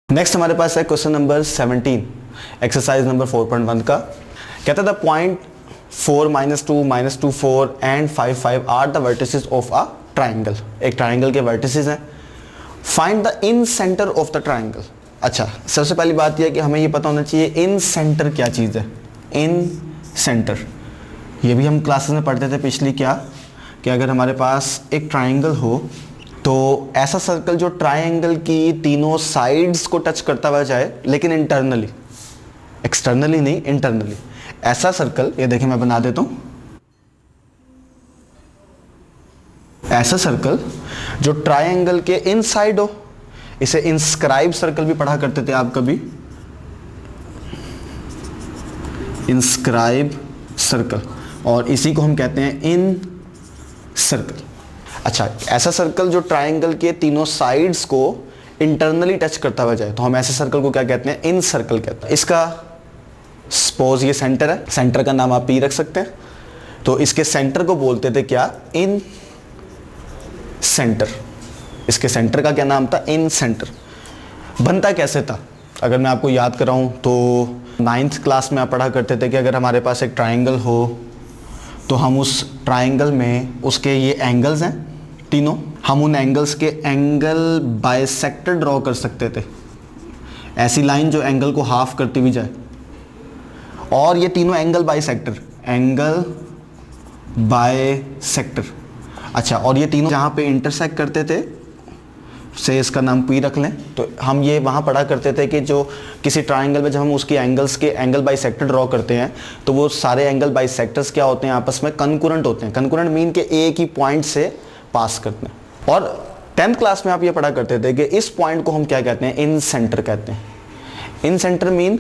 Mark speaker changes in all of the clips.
Speaker 1: Next हमारे पास है question number 17 exercise number 4.1 का। कहता था point 4 -2 -2 4 and 5 5 are the vertices of a triangle. एक ट्राइंगल के वर्टिसेस हैं, find the incentre of the triangle. अच्छा, सबसे पहली बात यह है कि हमें ये पता होना चाहिए इन सेंटर क्या चीज़ है। इन सेंटर ये भी हम क्लासेस में पढ़ते थे पिछली, क्या कि अगर हमारे पास एक ट्राइंगल हो तो ऐसा सर्कल जो ट्राइंगल की तीनों साइड्स को टच करता हुआ जाए, लेकिन इंटरनली, एक्सटर्नली नहीं, इंटरनली। ऐसा सर्कल, ये देखिए मैं बना देता हूं, ऐसा सर्कल जो ट्राइंगल के इनसाइड हो, इसे इंस्क्राइब सर्कल भी पढ़ा करते थे आप कभी, इंस्क्राइब सर्कल, और इसी को हम कहते हैं इन सर्कल। अच्छा, ऐसा सर्कल जो ट्राइंगल के तीनों साइड्स को इंटरनली टच करता हुआ जाए, तो हम ऐसे सर्कल को क्या कहते हैं? इन सर्कल कहते हैं। इसका सपोज ये सेंटर है, सेंटर का नाम आप पी रख सकते हैं, तो इसके सेंटर को बोलते थे क्या? इन सेंटर। इसके सेंटर का क्या नाम था? इन सेंटर। बनता कैसे था अगर मैं आपको याद कराऊं तो 9th क्लास में आप पढ़ा करते थे कि अगर हमारे पास एक ट्राइंगल हो तो हम उस ट्राइंगल में उसके ये एंगल्स हैं तीनों, हम उन एंगल्स के एंगल बाइसेक्टर ड्रॉ कर सकते थे। ऐसी लाइन जो एंगल को हाफ करती हुई जाए, और ये तीनों एंगल बाइसेक्टर, एंगल बाइसेक्टर। अच्छा, और ये तीनों जहाँ पे इंटरसेक्ट करते थे, से इसका नाम पी रख लें, तो हम ये वहाँ पढ़ा करते थे कि जो किसी ट्राइंगल में जब हम उसके एंगल्स के एंगल बाइसेक्टर ड्रॉ करते हैं तो वो सारे एंगल बाइसेक्टर्स क्या होते हैं? आपस में कंकरेंट होते हैं। कंकरेंट मीन के एक ही पॉइंट से पास करते हैं। और 10th क्लास में आप ये पढ़ा करते थे कि इस पॉइंट को हम क्या कहते हैं? इन सेंटर कहते हैं। इन सेंटर मीन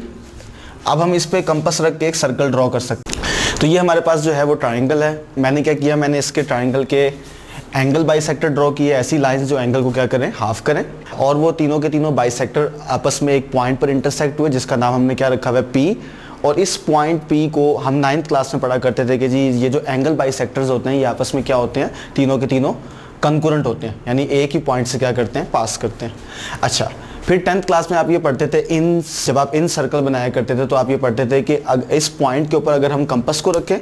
Speaker 1: अब हम इस पे कंपास रख के एक सर्कल ड्रॉ कर सकते हैं। तो ये हमारे पास जो है वो ट्राइंगल है। मैंने क्या किया, मैंने इसके ट्राइंगल के एंगल बाइसेक्टर ड्रॉ किए, ऐसी लाइंस जो एंगल को क्या करें? हाफ करें, और वो तीनों के तीनों बाइसेक्टर आपस में एक पॉइंट पर इंटरसेक्ट हुए, जिसका नाम हमने क्या रखा हुआ है? पी। और इस पॉइंट पी को हम 9th क्लास में पढ़ा करते थे कि जी ये जो एंगल बाइसेक्टर्स होते हैं ये आपस में क्या होते हैं? तीनों के तीनों कंकरेंट होते हैं, यानी एक ही पॉइंट से क्या करते हैं? पास करते हैं। अच्छा, फिर 10th क्लास में आप ये पढ़ते थे, इन जब आप इन सर्कल बनाया करते थे तो आप ये पढ़ते थे कि इस पॉइंट के ऊपर अगर हम कंपास को रखें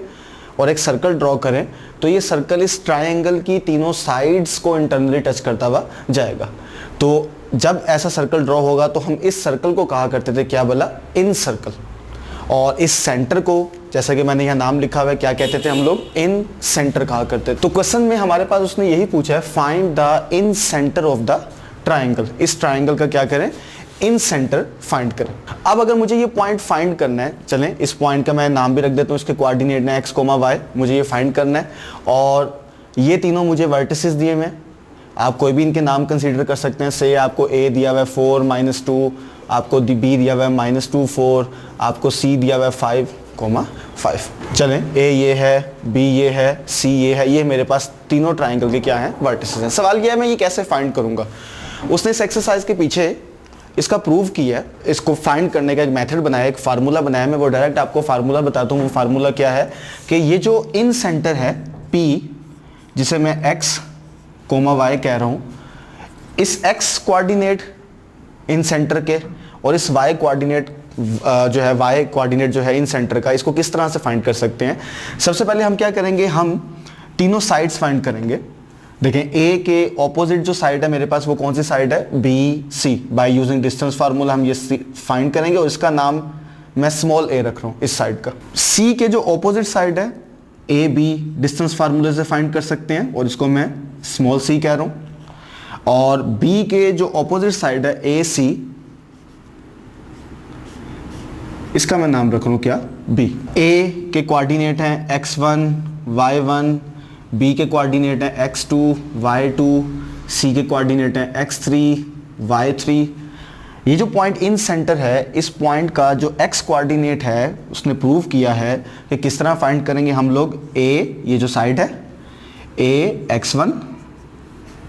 Speaker 1: और एक सर्कल ड्रॉ करें तो ये सर्कल इस ट्राइंगल की तीनों साइड्स को इंटरनली टच करता हुआ जाएगा। तो जब ऐसा सर्कल ड्रॉ होगा तो हम इस सर्कल को कहा करते थे, क्या बोला? इन सर्कल। और इस सेंटर को, जैसा कि मैंने यहाँ नाम लिखा हुआ है, क्या कहते थे हम लोग? इन सेंटर कहा करते थे। तो क्वेश्चन में हमारे पास उसने यही पूछा है, find the incentre of the triangle. इस ट्राइंगल का क्या करें? इन सेंटर फाइंड करें। अब अगर मुझे ये पॉइंट फाइंड करना है, चलें इस पॉइंट का मैं नाम भी रख देता हूँ, इसके कोऑर्डिनेट है x, y, मुझे ये फाइंड करना है, और ये तीनों मुझे वर्टिसेस दिए हुए हैं। आप कोई भी इनके नाम कंसीडर कर सकते हैं। से आपको a दिया हुआ है 4 -2, आपको b दिया हुआ है -2 4, आपको c दिया हुआ है 5, चलें a ये है, b ये है, c ये है, ये मेरे पास तीनों ट्राइंगल के क्या हैं? वर्टिसेस हैं। सवाल ये है मैं ये कैसे फाइंड करूँगा। उसने इस एक्सरसाइज के पीछे इसका प्रूव किया है, इसको फाइंड करने का एक मेथड बनाया, एक फार्मूला बनाया। मैं वो डायरेक्ट आपको फार्मूला बताता हूँ। वो फार्मूला क्या है कि ये जो इन सेंटर है P, जिसे मैं x, y कह रहा हूँ, इस x कोऑर्डिनेट इन सेंटर के और इस y कोऑर्डिनेट जो है y कोऑर्डिनेट जो है इन सेंटर का, इसको किस तरह से फाइंड कर सकते हैं? सबसे पहले हम क्या करेंगे, हम तीनों साइड्स फाइंड करेंगे। देखें, a के ऑपोजिट जो साइड है मेरे पास, वो कौन सी साइड है? B C. By using distance formula हम ये फाइंड करेंगे, और इसका नाम मैं स्मॉल a रख रहा हूँ इस साइड का। c के जो ऑपोजिट साइड है ए बी, डिस्टेंस फार्मूले से फाइंड कर सकते हैं, और इसको मैं स्मॉल c कह रहा हूँ। और b के जो ऑपोजिट साइड है ए सी, इसका मैं नाम रख रहा हूँ क्या? b। a के कोऑर्डिनेट हैं x1 y1, b के कोऑर्डिनेट है x2 y2, c के कोऑर्डिनेट है x3 y3। ये जो पॉइंट इन सेंटर है, इस पॉइंट का जो x कोऑर्डिनेट है उसने प्रूव किया है कि किस तरह फाइंड करेंगे हम लोग। a, ये जो साइड है a x1,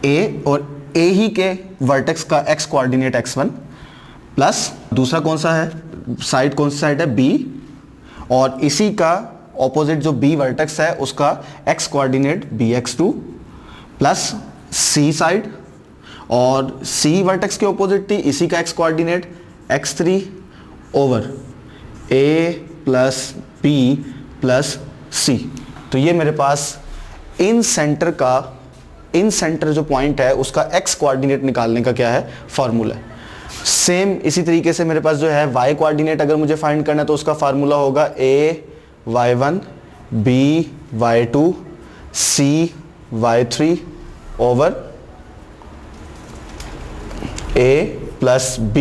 Speaker 1: a और a ही के वर्टेक्स का x कोऑर्डिनेट x1, प्लस दूसरा कौन सा है साइड, कौन सा साइड है? b, और इसी का ऑपोजिट जो b वर्टेक्स है उसका x coordinate bx2, plus c side, और सी वर्टेक्स के ऑपोजिट थी, इसी का x coordinate x3 over a plus b plus c। तो ये मेरे पास इन सेंटर जो पॉइंट है उसका एक्स कोऑर्डिनेट निकालने का क्या है, फार्मूला है। सेम इसी तरीके से मेरे पास जो है y कोऑर्डिनेट अगर मुझे फाइंड करना है तो उसका फार्मूला होगा a y1 b y2 c y3 over a plus b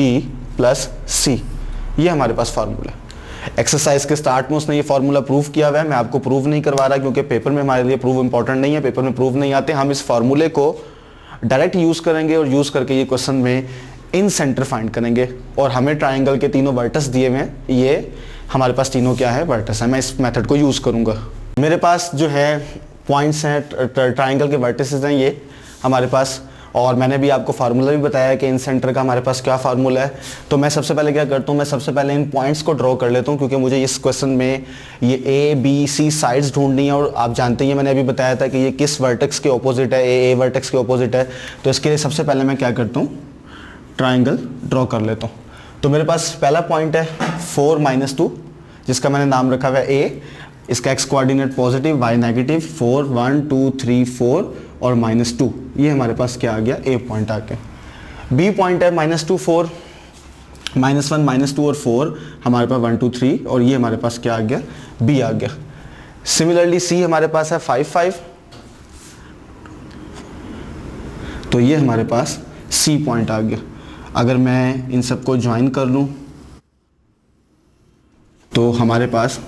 Speaker 1: plus c। ये हमारे पास फार्मूला है। एक्सरसाइज के स्टार्ट में उसने ये फार्मूला प्रूव किया हुआ है, मैं आपको प्रूव नहीं करवा रहा क्योंकि पेपर में हमारे लिए प्रूव इंपॉर्टेंट नहीं है, पेपर में प्रूव नहीं आते। हम इस फार्मूले को डायरेक्ट यूज करेंगे और यूज करके ये क्वेश्चन में इन सेंटर फाइंड करेंगे और हमें ट्राइंगल के तीनों वर्टस दिए हुए हैं, ये हमारे पास तीनों क्या है, वर्टस है। मैं इस मेथड को यूज करूंगा। मेरे पास जो है पॉइंट्स हैं, ट्राइंगल के वर्टिसेस हैं ये हमारे पास, और मैंने भी आपको फार्मूला भी बताया है कि इन सेंटर का हमारे पास क्या फार्मूला है। तो मैं सबसे पहले क्या करता हूँ, मैं सबसे पहले इन पॉइंट्स को ड्रॉ कर लेता हूँ क्योंकि मुझे इस क्वेश्चन में ये ए बी सी साइड्स ढूंढनी है और आप जानते हैं मैंने अभी बताया था कि ये किस वर्टेक्स के ऑपोजिट है, ए वर्टेक्स के ऑपोजिट है। तो इसके लिए सबसे पहले मैं क्या करता हूँ, ट्राइंगल ड्रॉ कर लेता हूँ। तो मेरे पास पहला पॉइंट है 4-2 जिसका मैंने नाम रखा हुआ है ए, इसका x coordinate positive y negative, 4 1 2 3 4 और -2, ये हमारे पास क्या आ गया, ए पॉइंट आ गया। बी पॉइंट है -2 4 -1 -2 और 4, हमारे पास 1 2 3 और ये हमारे पास क्या आ गया, बी आ गया। सिमिलरली सी हमारे पास है 5 5, तो ये हमारे पास सी पॉइंट आ गया। अगर मैं इन सबको ज्वाइन कर लूं तो हमारे पास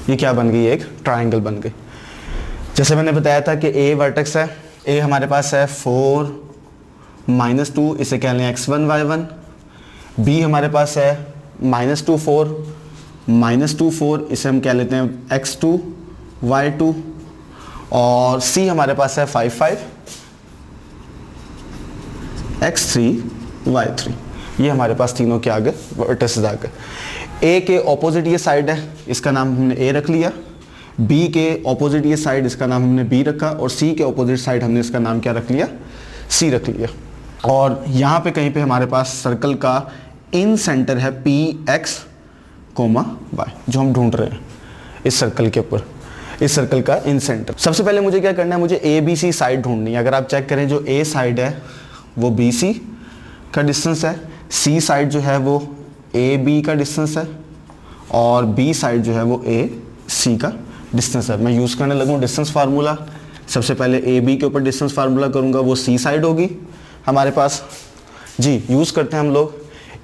Speaker 1: ये क्या बन गई, एक ट्राइंगल बन गई। जैसे मैंने बताया था कि ए वर्टेक्स है, ए हमारे पास है 4 -2, इसे कह लें x1 y1। बी हमारे पास है -2 4 -2 4, इसे हम कह लेते हैं x2 y2। और सी हमारे पास है 5 5 x3 y3। ये हमारे पास तीनों के आगे वर्टिसेस आ गए। ए के ऑपोजिट ये साइड है, इसका नाम हमने ए रख लिया। बी के ऑपोजिट ये साइड, इसका नाम हमने बी रखा। और सी के ऑपोजिट साइड हमने इसका नाम क्या रख लिया, सी रख लिया। और यहाँ पे कहीं पे हमारे पास सर्कल का इन सेंटर है पी एक्स कोमा वाई, जो हम ढूंढ रहे हैं इस सर्कल के ऊपर, इस सर्कल का इन सेंटर। सबसे पहले मुझे क्या करना है, मुझे ए बी सी साइड ढूंढनी है। अगर आप चेक करें, जो ए साइड है वो बी सी का डिस्टेंस है, सी साइड जो है वो ए बी का डिस्टेंस है, और बी साइड जो है वो ए सी का डिस्टेंस है। मैं यूज़ करने लगूँ डिस्टेंस फार्मूला। सबसे पहले ए बी के ऊपर डिस्टेंस फार्मूला करूँगा, वो सी साइड होगी हमारे पास। जी यूज़ करते हैं हम लोग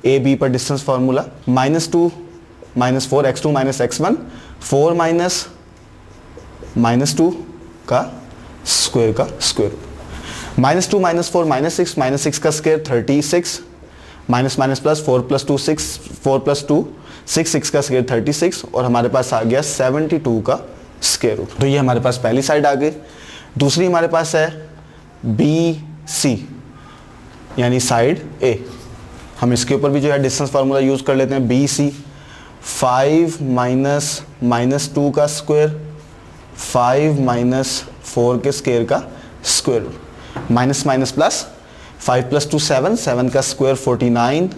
Speaker 1: ए बी पर डिस्टेंस फार्मूला। -2 -4 x2 -x1, 4 -2 का स्क्वायर -2 -4 -6 का स्क्वायर 36, माइनस प्लस 4 + 2 6, 4 + 2 6, 6 का स्क्वायर 36, और हमारे पास आ गया 72 का स्क्वायर रूट। तो ये हमारे पास पहली साइड आ गई। दूसरी हमारे पास है बी सी, यानी साइड ए। हम इसके ऊपर भी जो है डिस्टेंस फार्मूला यूज कर लेते हैं। बी सी 5 -2 का स्क्वायर, 5 - 4 के स्क्वायर का स्क्वायर रूट, माइनस प्लस 5 + 2 7, 7 का स्क्वायर 49,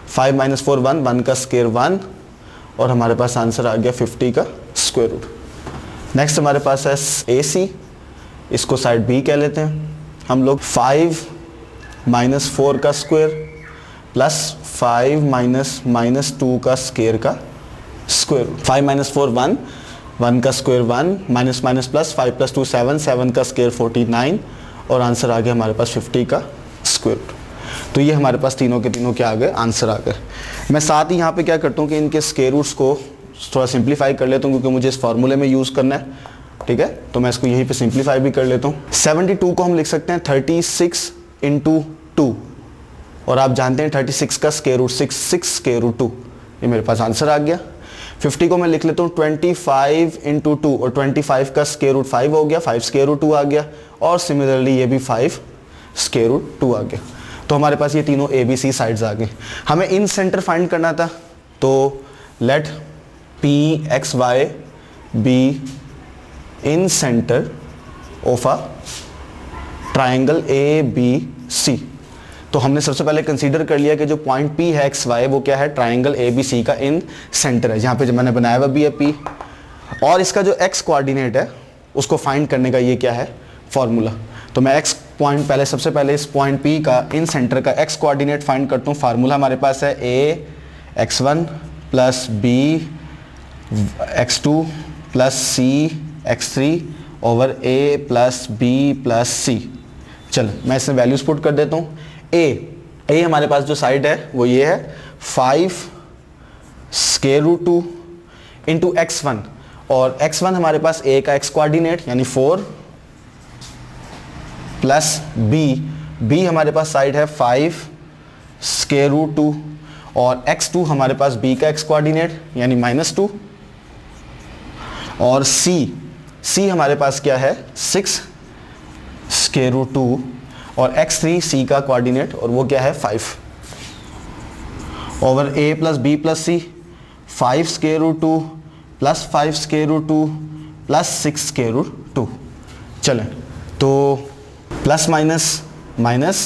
Speaker 1: 5 - 4 1, 1 का स्क्वायर 1, और हमारे पास आंसर आ गया 50 का स्क्वायर रूट। नेक्स्ट हमारे पास है ए सी, इसको साइड बी कह लेते हैं हम लोग। 5 - 4 का स्क्वायर प्लस 5 - 2 का स्क्वायर का स्क्वायर रूट। 5 - 4 1, 1 का स्क्वायर 1, माइनस प्लस 5 + 2 7, 7 का स्क्वायर 49, और आंसर आ गया हमारे पास 50 का स्क्वायर रूट। तो ये हमारे पास तीनों के तीनों क्या आ गए, आंसर आ गए। मैं साथ ही यहाँ पे क्या करता हूँ कि इनके स्क्वायर रूट्स को थोड़ा सिंप्लीफाई कर लेता हूँ क्योंकि मुझे इस फार्मूले में यूज़ करना है, ठीक है। तो मैं इसको यहीं पे सिंप्लीफाई भी कर लेता हूँ। 72 को हम लिख सकते हैं 36 × 2, और आप जानते हैं 36 का स्क्वायर रूट 6, 6 स्क्वायर रूट 2, ये मेरे पास आंसर आ गया। 50 को मैं लिख लेता हूँ 25 × 2, और 25 का स्क्वायर रूट 5 हो गया, 5 स्क्वायर रूट 2 आ गया, और सिमिलरली ये भी 5 स्क्वायर रूट 2 आ गया। तो हमारे पास ये तीनों ए बी सी साइड्स आ गए। हमें इन सेंटर फाइंड करना था, तो let P x y be incentre of a triangle A B C. तो हमने सबसे पहले कंसीडर कर लिया कि जो पॉइंट P है एक्स वाई वो क्या है, ट्राइंगल ABC का इन सेंटर है, जहाँ पे जो मैंने बनाया हुआ भी है P। और इसका जो x कोऑर्डिनेट है उसको फाइंड करने का ये क्या है, फॉर्मूला। तो मैं x पॉइंट पहले सबसे पहले इस पॉइंट P का इन सेंटर का x कोऑर्डिनेट फाइंड करता हूँ। फार्मूला हमारे पास है a x1 plus b x2 plus c x3 over a plus b plus c। चलो मैं इसमें वैल्यूज पुट कर देता हूँ। a हमारे पास जो साइड है वो ये है 5 स्क्वायर रूट 2 इंटू x1, और x1 हमारे पास a का x कोऑर्डिनेट यानी 4 प्लस b हमारे पास साइड है 5 स्क्वायर रूट 2, और x2 हमारे पास b का x कोऑर्डिनेट यानी -2, और c हमारे पास क्या है 6 स्क्वायर रूट 2, और x3 c का कोऑर्डिनेट और वो क्या है 5 over a plus b plus c, 5 square root 2 plus 5 square root 2 plus 6 square root 2। चलें तो plus minus minus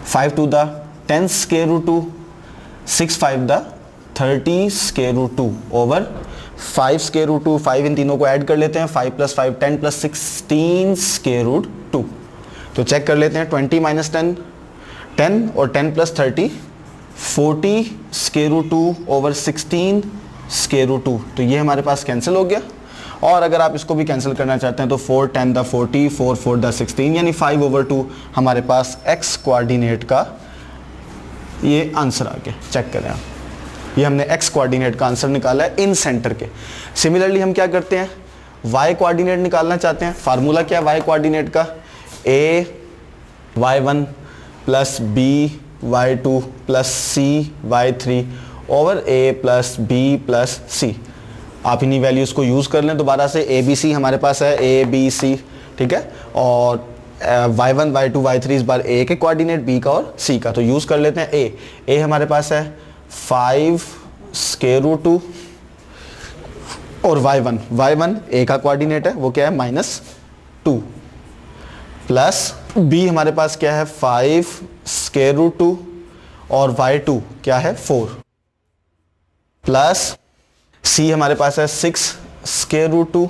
Speaker 1: 5 to the 10 square root 2, 6 5 the 30 square root 2 over 5 square root 2। 5 इन तीनों को ऐड कर लेते हैं, 5 प्लस 5 10 प्लस 16 स्क्वायर रूट 2। तो check कर लेते हैं 20 माइनस 10 10 और 10 plus 30 40 square root 2 over 16 square root 2। तो ये हमारे पास कैंसिल हो गया। और अगर आप इसको भी कैंसिल करना चाहते हैं तो 4 10 द 40 4 4 द 16 यानी 5 ओवर 2 हमारे पास x कोऑर्डिनेट का ये आंसर आ गया। चेक करें आप, ये हमने x कोऑर्डिनेट का आंसर निकाला है इन सेंटर के। सिमिलरली हम क्या करते हैं, y कोऑर्डिनेट निकालना चाहते हैं। फार्मूला क्या है y कोऑर्डिनेट का, a y1 plus b y2 plus c y3 over a plus b plus c। आप इन्हीं वैल्यूज़ को यूज़ कर लें दोबारा से। ए बी सी हमारे पास है a b c, ठीक है, और y1 y2 y3 इस बार a के कोऑर्डिनेट, b का और c का, तो यूज़ कर लेते हैं a हमारे पास है 5 स्क्वायर रूट 2, और y1 a का कोऑर्डिनेट है वो क्या है -2, प्लस b हमारे पास क्या है 5 स्क्वायर रूट 2, और y2 क्या है 4, प्लस c हमारे पास है 6 स्क्वायर रूट 2,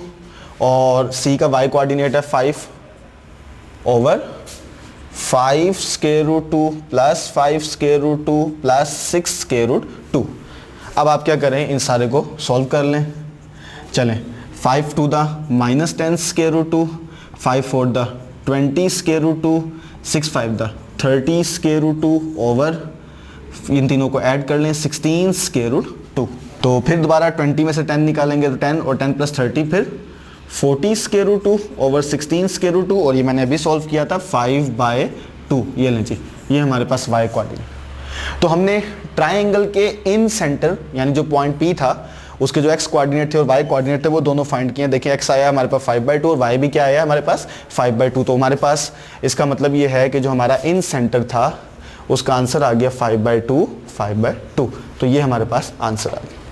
Speaker 1: और c का y कोऑर्डिनेट है 5 over 5 square root 2 plus 5 square root 2 plus 6 square root 2। अब आप क्या करें, इन सारे को सॉल्व कर लें। चलें 5 to the -10 square root 2, 5 4 the 20 square root 2, 6 5 the 30 square root 2 over इन तीनों को ऐड कर लें 16 स्क्वायर रूट 2। तो फिर दोबारा 20 में से 10 निकालेंगे तो 10 और 10 प्लस 30 फिर 40 square root 2 over 16 square root 2, और ये मैंने अभी सॉल्व किया था 5/2। ये लें जी, ये हमारे पास y कोऑर्डिनेट। तो हमने ट्राइंगल के इन सेंटर यानी जो पॉइंट P था उसके जो x कोऑर्डिनेट थे और y कोऑर्डिनेट थे वो दोनों फाइंड किए। देखिए x आया हमारे पास 5/2 और y भी क्या आया हमारे पास 5/2। तो हमारे पास इसका मतलब ये है कि जो हमारा इन सेंटर था उसका आंसर आ गया 5/2। तो ये हमारे पास आंसर आ गया।